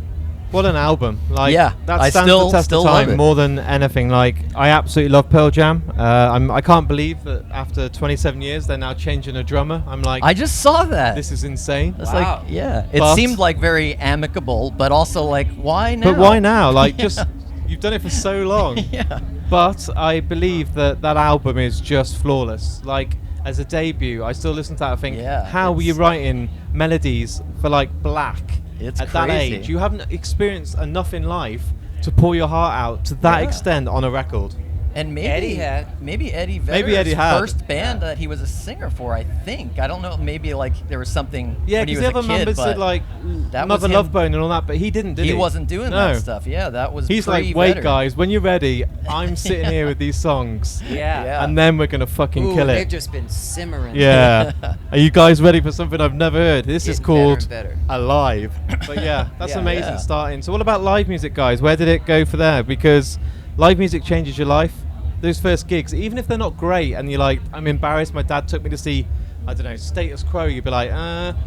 What an album! Like, Yeah, that I stands still- the test still of love time it. more than anything. Like, I absolutely love Pearl Jam. I can't believe that after 27 years they're now changing a drummer. I'm like, I just saw that. this is insane. It's Wow. like, yeah, it But- seemed like very amicable, but also like, why now? But why now? Like, just you've done it for so long. Yeah. But I believe that that album is just flawless. Like, as a debut, I still listen to that and think, Yeah, how were you it's- writing melodies for like Black It's at that crazy. age? You haven't experienced enough in life to pour your heart out to that Yeah. extent on a record. And maybe Eddie had. maybe Eddie Maybe Vedder's Eddie had. first band that he was a singer for. I think I don't know. Maybe like there was something. Yeah, when he because was the a other kid, members but did like that was Mother him. Love Bone and all that, but he didn't, did he? he wasn't doing No. that stuff. Yeah, that was. He's like, wait, pre-Vedder. guys, when you're ready, I'm sitting here with these songs, Yeah. Yeah. and then we're gonna fucking Ooh, kill they've it. just been simmering. Yeah. Are you guys ready for something I've never heard? This is Getting better called and better. Alive. But yeah, that's Yeah. amazing Yeah. starting. So what about live music, guys? Where did it go for there? Because live music changes your life. Those first gigs, even if they're not great, and you're like, I'm embarrassed, my dad took me to see, I don't know, Status Quo, you'd be like,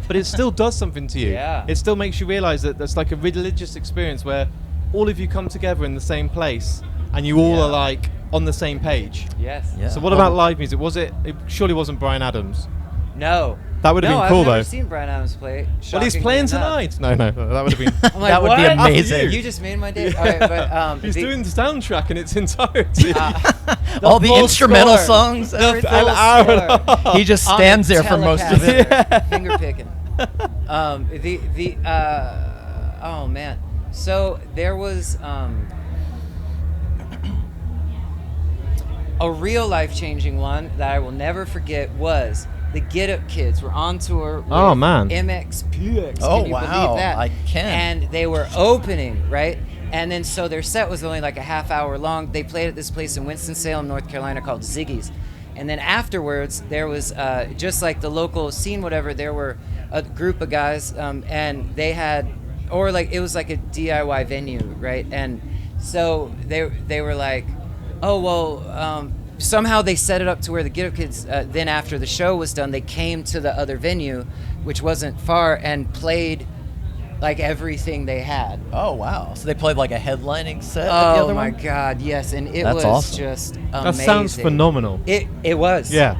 but it still does something to you. Yeah. It still makes you realize that that's like a religious experience where all of you come together in the same place, and you all Yeah. are like on the same page. Yes. Yeah. So what about live music? It surely wasn't Bryan Adams. No. That would have no, been cool, I've never though. seen Bryan Adams play. Well, he's shockingly playing enough. tonight. No, that would have been. I'm like, That would be what? amazing. You just made my day. All right, but He's the- doing the soundtrack in its entirety. All the full instrumental score. songs. everything. An hour and a half. He just on stands a there for most of it. Telecaster, finger picking. Oh man. So there was a real life-changing one that I will never forget was the Get Up Kids were on tour with Oh, man. MXPX. Oh, Can you wow. believe that? I can. And they were opening, right? And then so their set was only like a half hour long. They played at this place in Winston-Salem, North Carolina called Ziggy's. And then afterwards, there was just like the local scene, whatever, there were a group of guys and they had, or like it was like a DIY venue, right? And so they were like, oh, well, somehow they set it up to where the Get Up Kids, then after the show was done, they came to the other venue which wasn't far, and played like everything they had. Oh wow! So they played like a headlining set. At the Oh other my one? God, yes, and it That's was awesome. just amazing. That sounds phenomenal. It was. Yeah.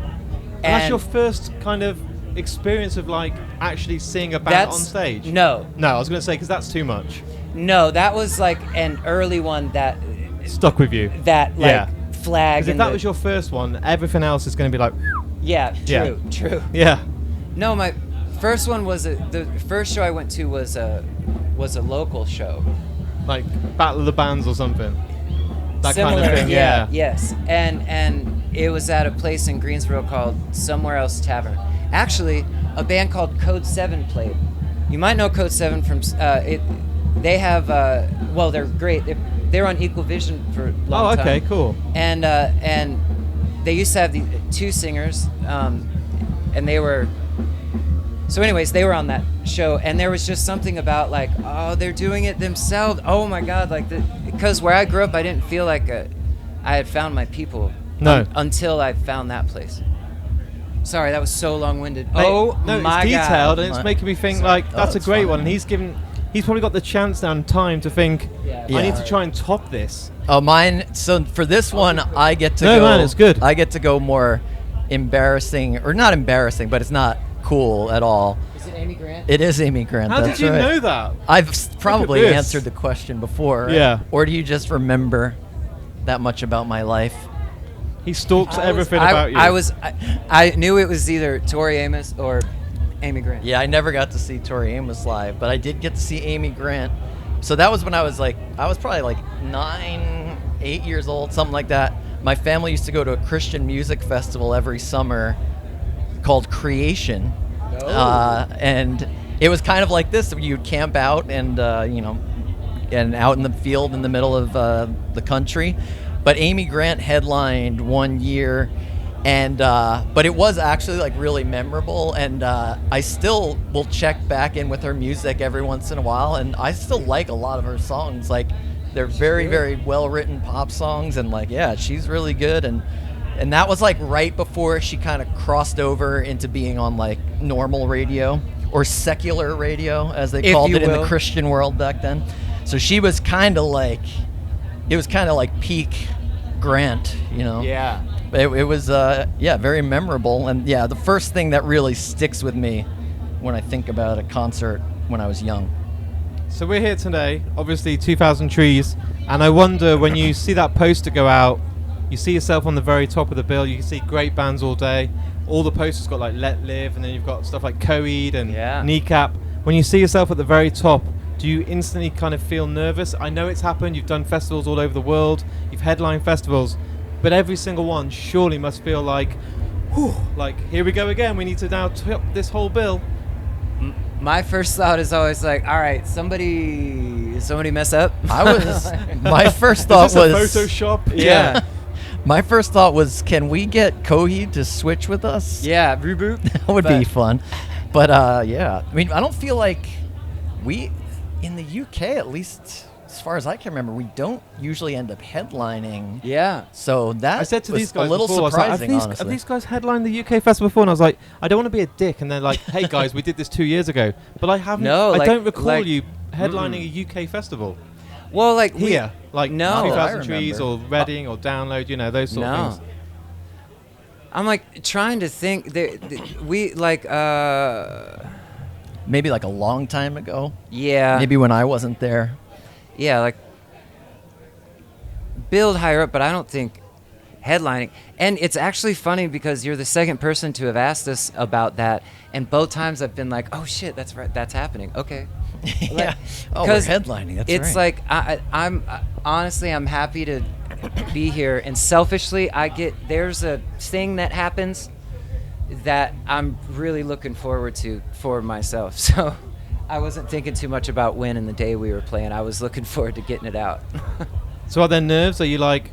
And that's And your first kind of experience of like actually seeing a band That's- on stage? no. No, I was going to say because that's too much. No, that was like an early one that Stuck with you. that like Yeah. flag. Because if in that the- was your first one, everything else is going to be like, yeah, Yeah. true. yeah. No, my first one was the first show I went to was a local show. Like Battle of the Bands or something. That Similar, kind of thing, yeah. Yes, and it was at a place in Greensboro called Somewhere Else Tavern. Actually, a band called Code 7 played. You might know Code 7 from it. They have well, they're great. They're on Equal Vision for a long time. Oh, okay, cool. And they used to have the two singers, and they were. So, anyways, they were on that show, and there was just something about like, oh, they're doing it themselves. Oh my God, like because where I grew up, I didn't feel like I had found my people. No. Until I found that place. Sorry, that was so long-winded. Mate, Oh no, my it's detailed God. and it's making me think like Oh, that's a it's great fine. one. And he's probably got the chance now and time to think. Yeah. I need to Yeah. try and top this. Oh, mine. So for this one, I get to No, go. man, it's good. I get to go more embarrassing, or not embarrassing, but it's not cool at all. Is it Amy Grant? It is Amy Grant. How that's did you right. know that? Probably this. answered the question before. Right? Yeah. Or do you just remember that much about my life? He stalks everything I about you. I knew it was either Tori Amos or Amy Grant. Yeah, I never got to see Tori Amos live, but I did get to see Amy Grant. So that was when I was probably like 9, 8 years old, something like that. My family used to go to a Christian music festival every summer called Creation. And it was kind of like this. You'd camp out and, and out in the field in the middle of the country. But Amy Grant headlined one year, and but it was actually like really memorable, and I still will check back in with her music every once in a while, and I still like a lot of her songs. Like they're very, very well written pop songs, and like yeah, she's really good, and that was like right before she kind of crossed over into being on like normal radio or secular radio, as they called it in the Christian world back then. So she was kind of like. It was kind of like peak Grant, you know. Yeah. It was, very memorable. And yeah, the first thing that really sticks with me when I think about a concert when I was young. So we're here today, obviously 2000 Trees, and I wonder when you see that poster go out, you see yourself on the very top of the bill, you can see great bands all day. All the posters got like Let Live, and then you've got stuff like Coed and Kneecap. When you see yourself at the very top, do you instantly kind of feel nervous? I know it's happened, you've done festivals all over the world, you've headlined festivals, but every single one surely must feel like, whew, like here we go again, we need to now top this whole bill. My first thought is always like, all right, somebody mess up. My first thought was Photoshop. Yeah. My first thought was, can we get Coheed to switch with us? Yeah, reboot. That would be fun. But yeah, I mean, I don't feel like we, in the UK at least, as far as I can remember, we don't usually end up headlining. Yeah. So that I said to was these guys a little before, surprising, I was like, honestly. have these guys headlined the UK festival before? And I was like, I don't want to be a dick. And they're like, hey guys, we did this 2 years ago. But I haven't, No, I like- don't recall like- you headlining a UK festival. Well, like Here, like No. 2000 I Trees or remember. Reading or Download, you know, those sort No. of things. I'm like trying to think. We like Maybe like a long time ago. yeah. Maybe when I wasn't there. Yeah, like build higher up, but I don't think headlining. And it's actually funny because you're the second person to have asked us about that, and both times I've been like, "Oh shit, that's right, that's happening." Okay. Yeah. Oh, we're 'Cause headlining. That's it's right. like I'm honestly I'm happy to be here, and selfishly there's a thing that happens that I'm really looking forward to for myself. So I wasn't thinking too much about when and the day we were playing. I was looking forward to getting it out. So are there nerves? Are you like,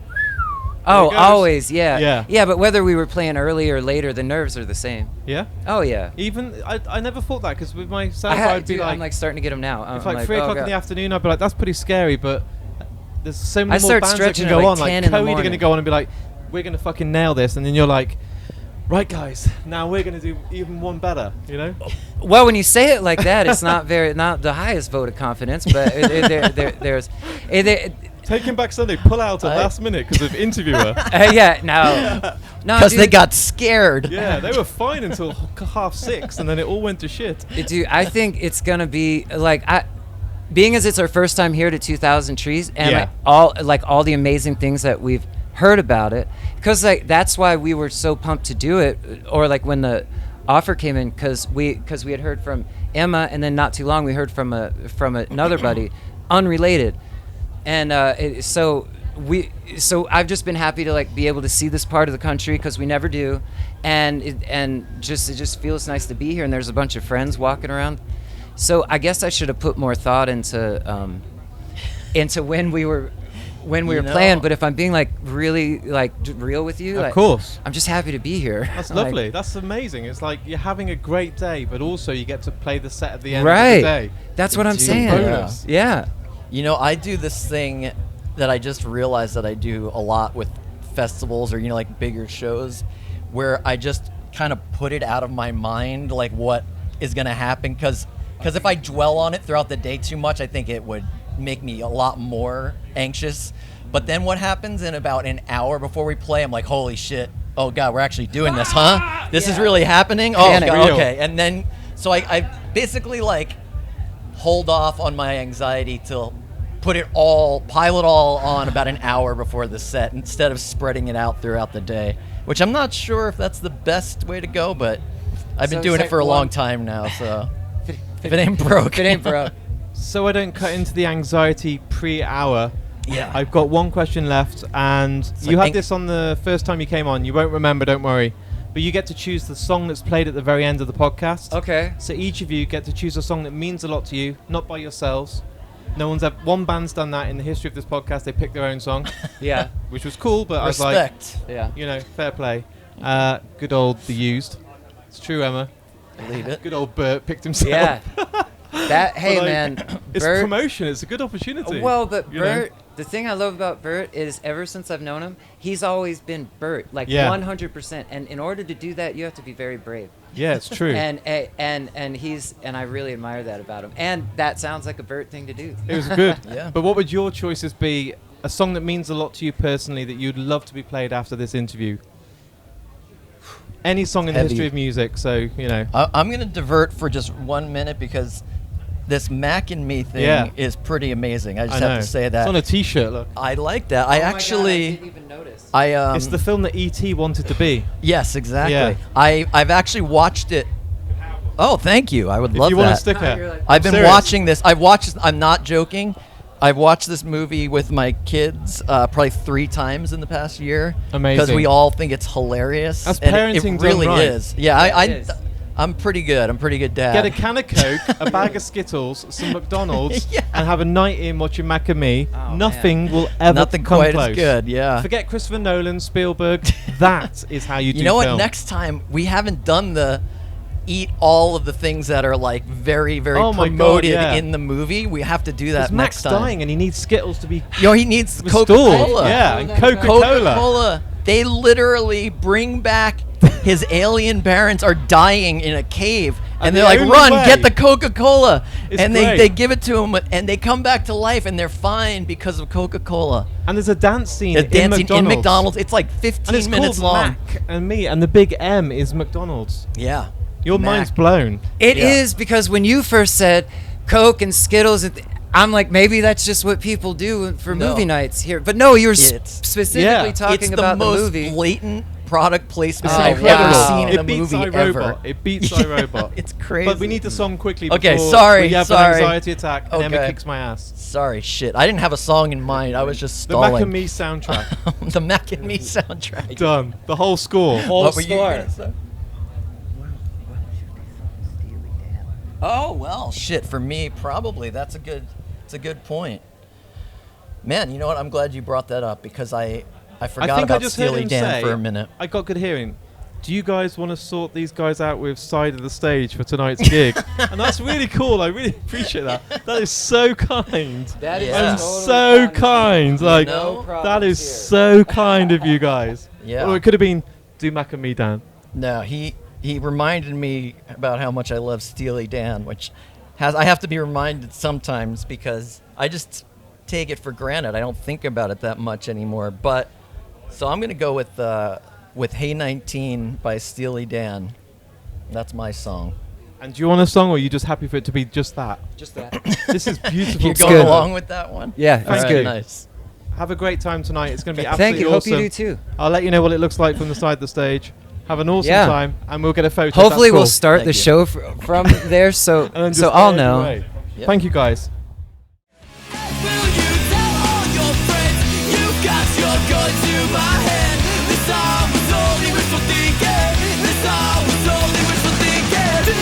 Oh, it goes? always, yeah. Yeah. Yeah, but whether we were playing early or later, the nerves are the same. yeah? Oh, yeah. Even, I never thought that because with myself, I'd be Dude, like, I'm like starting to get them now. it's I'm like 3 oh, o'clock in God. the afternoon, I'd be like, that's pretty scary, but there's so many I more start bands that stretching can at go like on. Like 10 in the Coed are going to morning. go on and be like, we're going to fucking nail this. And then you're like, right, guys, now we're going to do even one better, you know? Well, when you say it like that, it's not the highest vote of confidence, but there's. Taking Back Sunday, pull out at last minute because of interviewer. Yeah, no. Because they got scared. Yeah, they were fine until 6:30, and then it all went to shit. Dude, I think it's gonna be like being as it's our first time here to 2000trees, and all the amazing things that we've heard about it, because like that's why we were so pumped to do it, or like when the offer came in, because we had heard from Emma, and then not too long we heard from another buddy, unrelated. And so I've just been happy to like be able to see this part of the country, because we never do, and it just feels nice to be here. And there's a bunch of friends walking around. So I guess I should have put more thought into when we were playing. But if I'm being like really like real with you, of course, I'm just happy to be here. That's lovely. Like, that's amazing. It's like you're having a great day, but also you get to play the set at the end right. of the day. That's what I'm saying. Bonus. Yeah. You know, I do this thing that I just realized that I do a lot with festivals or, you know, like bigger shows, where I just kind of put it out of my mind, like what is going to happen. Because if I dwell on it throughout the day too much, I think it would make me a lot more anxious. But then what happens in about an hour before we play, I'm like, holy shit. Oh, God, we're actually doing this, huh? This is really happening? Oh, God, okay. And then, so I basically, like, hold off on my anxiety till pile it all on about an hour before the set instead of spreading it out throughout the day, which I'm not sure if that's the best way to go, but I've been doing it for a long time now, so if it ain't broke. It ain't broke. So I don't cut into the anxiety pre-hour. Yeah. I've got one question left, and you had this on the first time you came on. You won't remember, don't worry. But you get to choose the song that's played at the very end of the podcast. Okay. So each of you get to choose a song that means a lot to you, not by yourselves. One band's done that in the history of this podcast. They picked their own song. Yeah. Which was cool, but Respect. I was like, yeah, you know, fair play. Good old The Used. It's true, Emma. Believe it. Good old Bert picked himself. Yeah. Hey, man. It's Bert, promotion. It's a good opportunity. Well, but Bert, the thing I love about Bert is ever since I've known him, he's always been Bert, like 100%. And in order to do that, you have to be very brave. Yeah, it's true. And I really admire that about him. And that sounds like a Bert thing to do. It was good. Yeah. But what would your choices be? A song that means a lot to you personally that you'd love to be played after this interview? Any song in the history of music, so, you know. I'm going to divert for just 1 minute because this Mac and Me thing is pretty amazing. I just have to say that. It's on a T-shirt, look. I like that. I didn't even notice. It's the film that E.T. wanted to be. Yes, exactly. Yeah. I've actually watched it. Oh, thank you. I would love that. If you want a sticker. I've been watching this. I'm not joking. I've watched this movie with my kids probably 3 times in the past year. Amazing. Because we all think it's hilarious. That's and parenting it really done right. is. Yeah, I'm pretty good. I'm a pretty good dad. Get a can of Coke, a bag of Skittles, some McDonald's, and have a night in watching Mac and Me. Oh, Nothing will ever Nothing come quite close. as good, yeah. Forget Christopher Nolan, Spielberg. That is how you do You know film. what? Next time, we haven't done the eat all of the things that are like very, very promoted in the movie. We have to do that next time. Mac's dying and he needs Skittles to be he needs restored. Coca-Cola. Yeah, and Coca-Cola. They literally bring back his alien parents are dying in a cave. And they're like, run, get the Coca-Cola. And they give it to him, and they come back to life, and they're fine because of Coca-Cola. And there's a dance scene in McDonald's. It's like 15 minutes long. Mac and Me, and the big M is McDonald's. Yeah. Your mind's blown. It is, because when you first said Coke and Skittles, I'm like, maybe that's just what people do for movie nights here. But no, you were specifically talking about the movie. It's the most blatant product placement It's I've ever seen in a movie ever. It beats iRobot. It's crazy. But we need the song quickly before we have an anxiety attack and Emma kicks my ass. Sorry, shit. I didn't have a song in mind. I was just stalling. The Mac and Me soundtrack. The Mac and Me soundtrack. Done. The whole score. What were you gonna say? Oh, well, shit. For me, probably. It's a good point. Man, you know what? I'm glad you brought that up because I forgot about Steely Dan for a minute. I got good hearing. Do you guys want to sort these guys out with side of the stage for tonight's gig? And that's really cool. I really appreciate that. That is so kind. That is I'm so kind. Like, no that is so kind of you guys. Yeah. Or it could have been, do Mac and Me, Dan. No, he reminded me about how much I love Steely Dan, which I have to be reminded sometimes because I just take it for granted. I don't think about it that much anymore. But so I'm going to go with Hey 19 by Steely Dan. That's my song. And do you want a song, or are you just happy for it to be just that? Just that. This is beautiful. You're going along with that one? Yeah, that's good. Nice. Have a great time tonight. It's going to be Thank absolutely you. awesome. Hope you do too. I'll let you know what it looks like from the side of the stage. Have an awesome time, and we'll get a photo. Hopefully, That's cool. we'll start the show from there, so I'll know. Yep. Thank you, guys. Will you tell all your friends you got your gun to my head? This song was only wishful thinking. This song was only wishful thinking. Will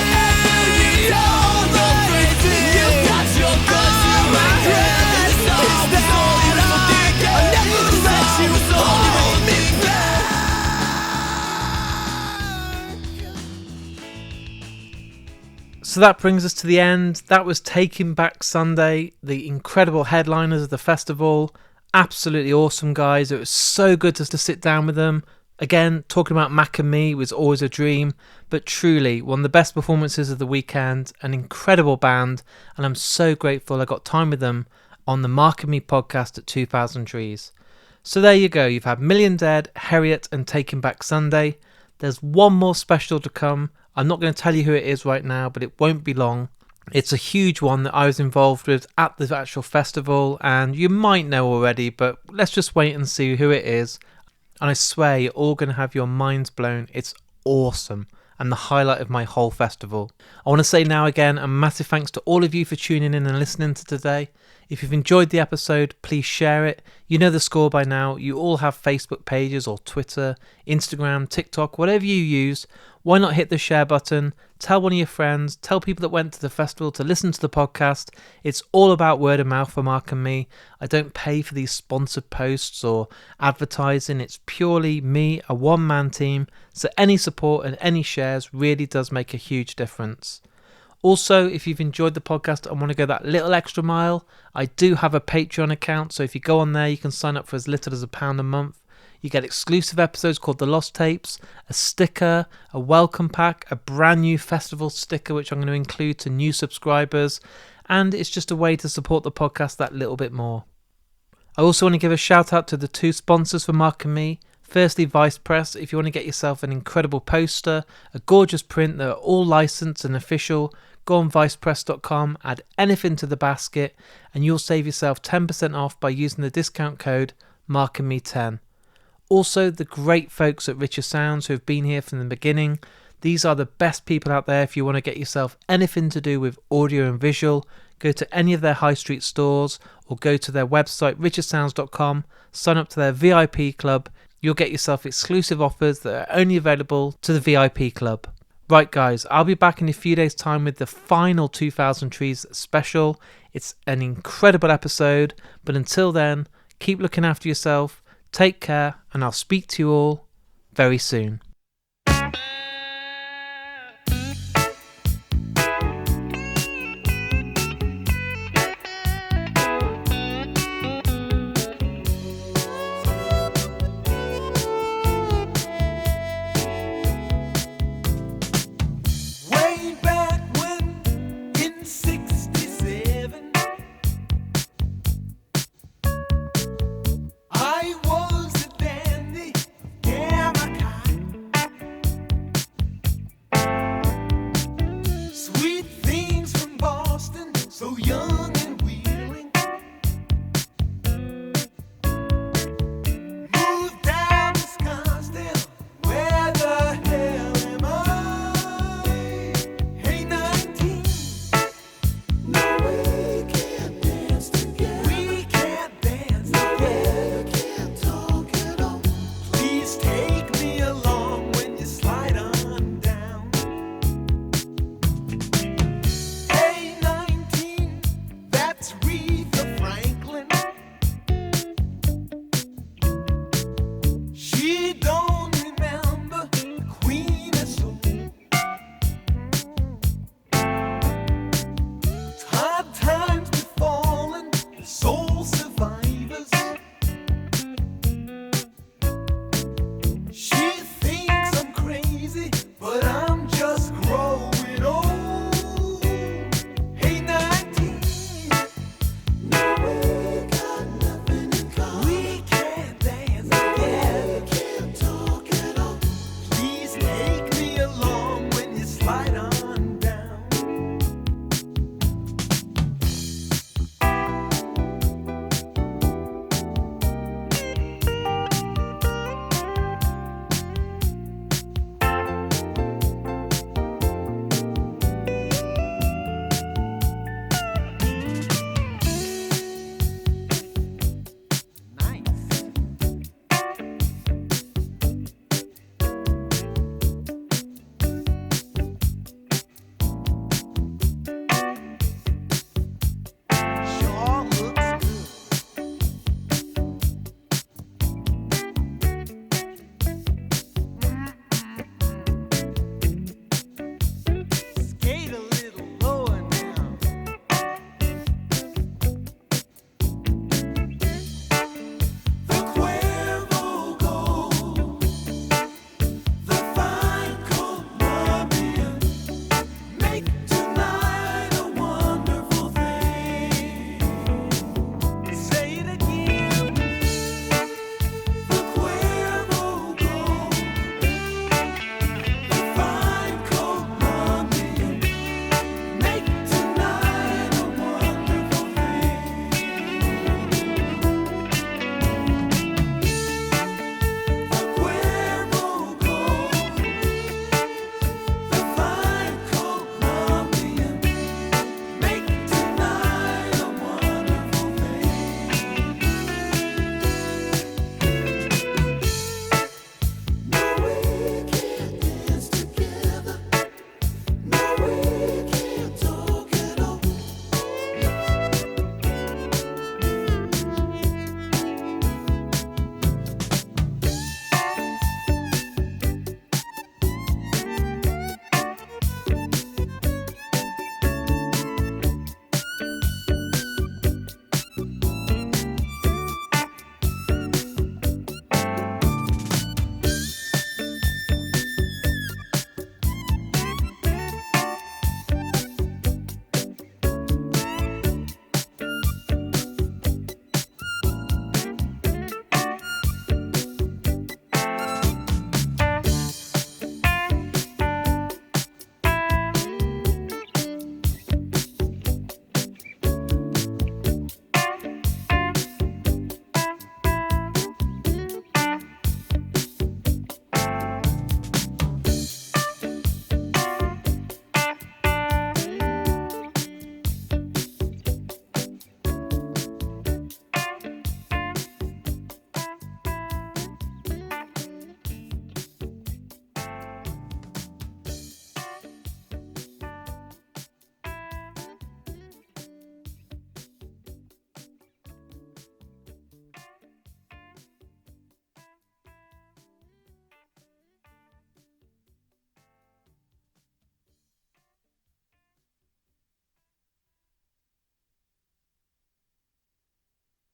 you tell all your friends you got your gun to my head? This song was only wishful thinking. I never let you hold me back. So that brings us to the end. That was Taking Back Sunday, the incredible headliners of the festival. Absolutely awesome guys. It was so good just to sit down with them. Again, talking about Mac and Me was always a dream, but truly one of the best performances of the weekend, an incredible band, and I'm so grateful I got time with them on the Mark and Me podcast at 2000trees. So there you go. You've had Million Dead, Heriot and Taking Back Sunday. There's one more special to come. I'm not going to tell you who it is right now, but it won't be long. It's a huge one that I was involved with at the actual festival, and you might know already, but let's just wait and see who it is. And I swear you're all going to have your minds blown. It's awesome, and the highlight of my whole festival. I want to say now again a massive thanks to all of you for tuning in and listening to today. If you've enjoyed the episode, please share it. You know the score by now. You all have Facebook pages or Twitter, Instagram, TikTok, whatever you use. Why not hit the share button? Tell one of your friends. Tell people that went to the festival to listen to the podcast. It's all about word of mouth for Mark and me. I don't pay for these sponsored posts or advertising. It's purely me, a one-man team. So any support and any shares really does make a huge difference. Also, if you've enjoyed the podcast and want to go that little extra mile, I do have a Patreon account. So if you go on there, you can sign up for as little as £1 a month. You get exclusive episodes called The Lost Tapes, a sticker, a welcome pack, a brand new festival sticker which I'm going to include to new subscribers, and it's just a way to support the podcast that little bit more. I also want to give a shout out to the two sponsors for Mark and Me. Firstly, Vice Press. If you want to get yourself an incredible poster, a gorgeous print that are all licensed and official, go on vicepress.com, add anything to the basket, and you'll save yourself 10% off by using the discount code MarkandMe10. Also, the great folks at Richer Sounds who have been here from the beginning. These are the best people out there if you want to get yourself anything to do with audio and visual. Go to any of their high street stores or go to their website richersounds.com, sign up to their VIP club. You'll get yourself exclusive offers that are only available to the VIP club. Right guys, I'll be back in a few days' time with the final 2000trees special. It's an incredible episode, but until then, keep looking after yourself. Take care, and I'll speak to you all very soon. Way back when, in '67, I was a dandy, gamma kind. Sweet things from Boston, so young and wheeling. Moved down to Scottsdale, where the hell am I? Hey 19, no we can't dance together. We can't dance together. You can't talk at all. Please take me along when you slide on down. Hey 19, that's real.